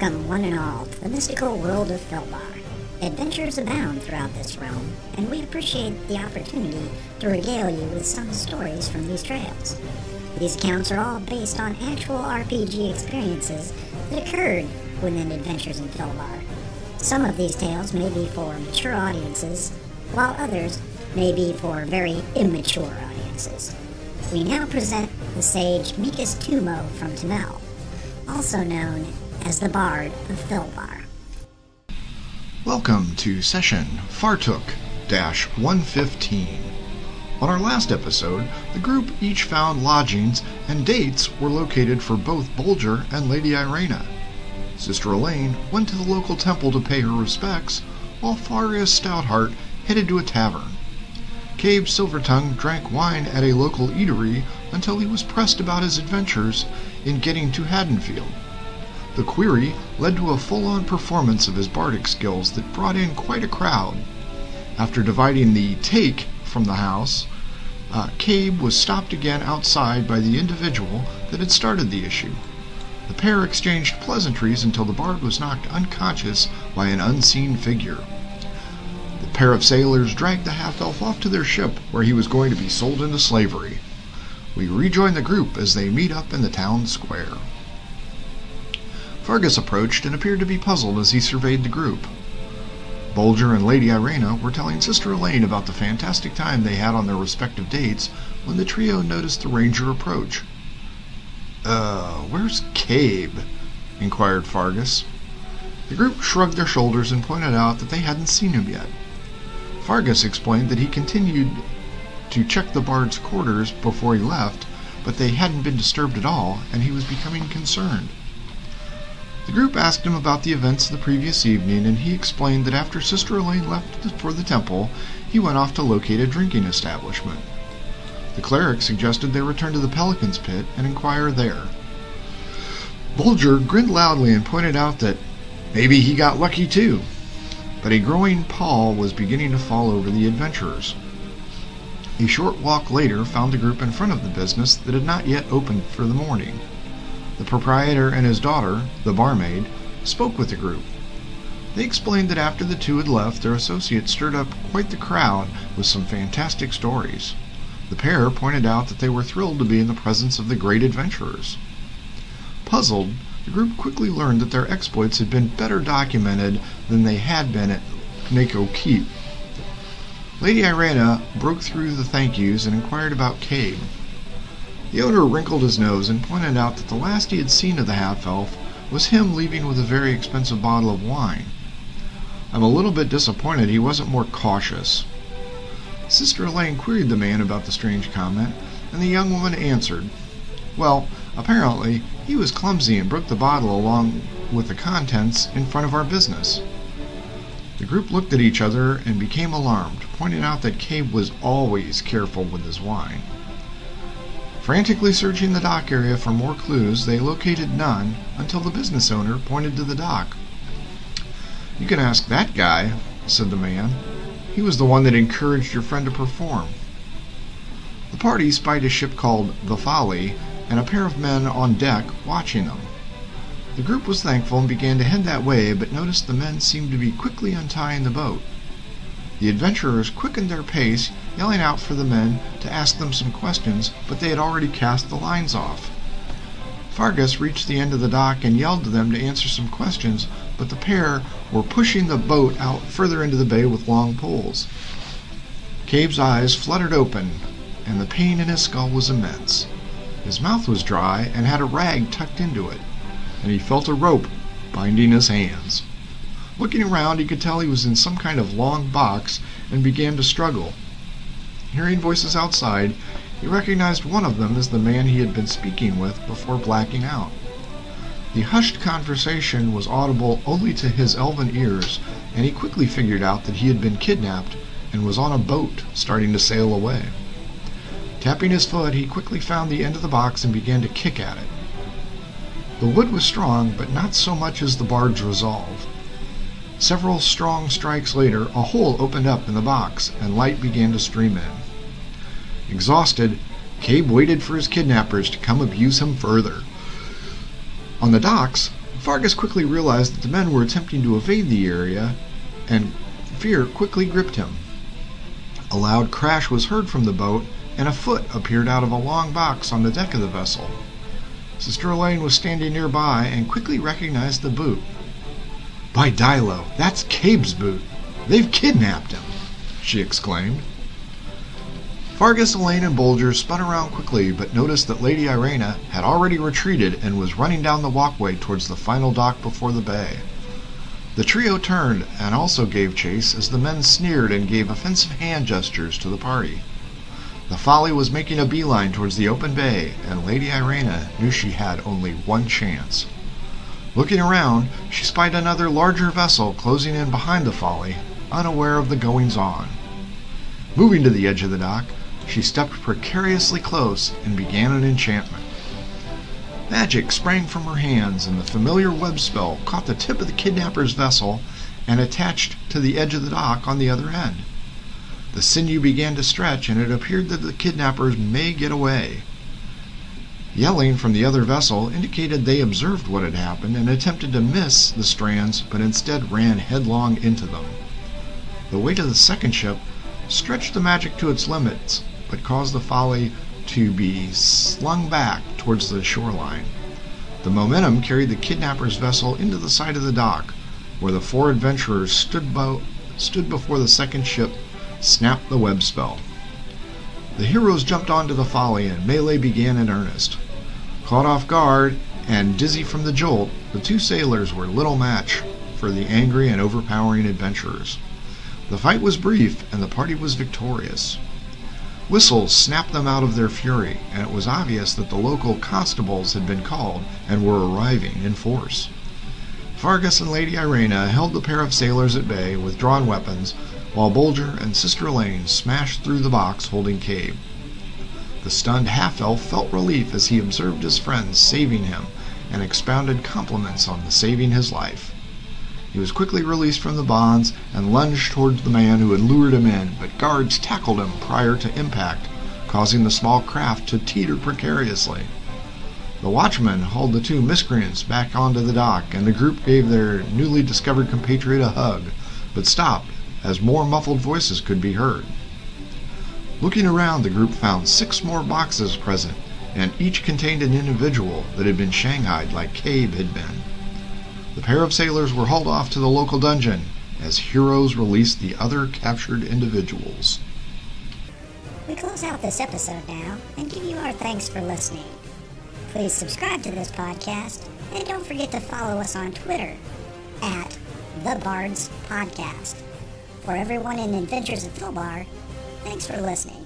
Welcome, one and all, to the mystical world of Filbar. Adventures abound throughout this realm, and we appreciate the opportunity to regale you with some stories from these trails. These accounts are all based on actual RPG experiences that occurred within Adventures in Filbar. Some of these tales may be for mature audiences, while others may be for very immature audiences. We now present the sage Mikas Tumo from Tamel, also known as the Bard of Filbar. Welcome to session Fartook-115. On our last episode, the group each found lodgings and dates were located for both Bulger and Lady Irena. Sister Elaine went to the local temple to pay her respects, while Farius Stoutheart headed to a tavern. Cabe Silvertongue drank wine at a local eatery until he was pressed about his adventures in getting to Hadonfield. The query led to a full-on performance of his bardic skills that brought in quite a crowd. After dividing the take from the house, Cabe was stopped again outside by the individual that had started the issue. The pair exchanged pleasantries until the bard was knocked unconscious by an unseen figure. The pair of sailors dragged the half-elf off to their ship, where he was going to be sold into slavery. We rejoin the group as they meet up in the town square. Fargus approached and appeared to be puzzled as he surveyed the group. Bulger and Lady Irena were telling Sister Elaine about the fantastic time they had on their respective dates when the trio noticed the ranger approach. Where's Cabe?" inquired Fargus. The group shrugged their shoulders and pointed out that they hadn't seen him yet. Fargus explained that he continued to check the bard's quarters before he left, but they hadn't been disturbed at all, and he was becoming concerned. The group asked him about the events of the previous evening, and he explained that after Sister Elaine left for the temple, he went off to locate a drinking establishment. The cleric suggested they return to the Pelican's Pit and inquire there. Bulger grinned loudly and pointed out that maybe he got lucky too, but a growing pall was beginning to fall over the adventurers. A short walk later found the group in front of the business that had not yet opened for the morning. The proprietor and his daughter, the barmaid, spoke with the group. They explained that after the two had left, their associate stirred up quite the crowd with some fantastic stories. The pair pointed out that they were thrilled to be in the presence of the great adventurers. Puzzled, the group quickly learned that their exploits had been better documented than they had been at Nako Keep. Lady Irena broke through the thank yous and inquired about Cabe. The owner wrinkled his nose and pointed out that the last he had seen of the half-elf was him leaving with a very expensive bottle of wine. "I'm a little bit disappointed he wasn't more cautious." Sister Elaine queried the man about the strange comment, and the young woman answered, "Well, apparently he was clumsy and broke the bottle along with the contents in front of our business." The group looked at each other and became alarmed, pointing out that Cabe was always careful with his wine. Frantically searching the dock area for more clues, they located none until the business owner pointed to the dock. "You can ask that guy," said the man. "He was the one that encouraged your friend to perform." The party spied a ship called the Folly and a pair of men on deck watching them. The group was thankful and began to head that way, but noticed the men seemed to be quickly untying the boat. The adventurers quickened their pace, yelling out for the men to ask them some questions, but they had already cast the lines off. Fargus reached the end of the dock and yelled to them to answer some questions, but the pair were pushing the boat out further into the bay with long poles. Cabe's eyes fluttered open, and the pain in his skull was immense. His mouth was dry and had a rag tucked into it, and he felt a rope binding his hands. Looking around, he could tell he was in some kind of long box and began to struggle. Hearing voices outside, he recognized one of them as the man he had been speaking with before blacking out. The hushed conversation was audible only to his elven ears, and he quickly figured out that he had been kidnapped and was on a boat starting to sail away. Tapping his foot, he quickly found the end of the box and began to kick at it. The wood was strong, but not so much as the bard's resolve. Several strong strikes later, a hole opened up in the box, and light began to stream in. Exhausted, Cabe waited for his kidnappers to come abuse him further. On the docks, Fargus quickly realized that the men were attempting to evade the area, and fear quickly gripped him. A loud crash was heard from the boat, and a foot appeared out of a long box on the deck of the vessel. Sister Elaine was standing nearby and quickly recognized the boot. "By Dilo, that's Cabe's boot! They've kidnapped him!" she exclaimed. Fargus, Elaine, and Bolger spun around quickly, but noticed that Lady Irena had already retreated and was running down the walkway towards the final dock before the bay. The trio turned and also gave chase as the men sneered and gave offensive hand gestures to the party. The Folly was making a beeline towards the open bay, and Lady Irena knew she had only one chance. Looking around, she spied another larger vessel closing in behind the Folly, unaware of the goings-on. Moving to the edge of the dock, she stepped precariously close and began an enchantment. Magic sprang from her hands, and the familiar web spell caught the tip of the kidnapper's vessel and attached to the edge of the dock on the other end. The sinew began to stretch, and it appeared that the kidnappers may get away. Yelling from the other vessel indicated they observed what had happened and attempted to miss the strands, but instead ran headlong into them. The weight of the second ship stretched the magic to its limits, but caused the Folly to be slung back towards the shoreline. The momentum carried the kidnapper's vessel into the side of the dock, where the four adventurers stood before the second ship, snapped the web spell. The heroes jumped onto the Folly, and melee began in earnest. Caught off guard and dizzy from the jolt, the two sailors were little match for the angry and overpowering adventurers. The fight was brief, and the party was victorious. Whistles snapped them out of their fury, and it was obvious that the local constables had been called and were arriving in force. Fargus and Lady Irena held the pair of sailors at bay with drawn weapons, while Bolger and Sister Elaine smashed through the box holding Cabe. The stunned half-elf felt relief as he observed his friends saving him and expounded compliments on saving his life. He was quickly released from the bonds and lunged towards the man who had lured him in, but guards tackled him prior to impact, causing the small craft to teeter precariously. The watchman hauled the two miscreants back onto the dock, and the group gave their newly discovered compatriot a hug, but stopped as more muffled voices could be heard. Looking around, the group found 6 more boxes present, and each contained an individual that had been shanghaied like Cabe had been. The pair of sailors were hauled off to the local dungeon as heroes released the other captured individuals. We close out this episode now and give you our thanks for listening. Please subscribe to this podcast, and don't forget to follow us on Twitter at The Bards Podcast. For everyone in Adventures of Filbar, thanks for listening.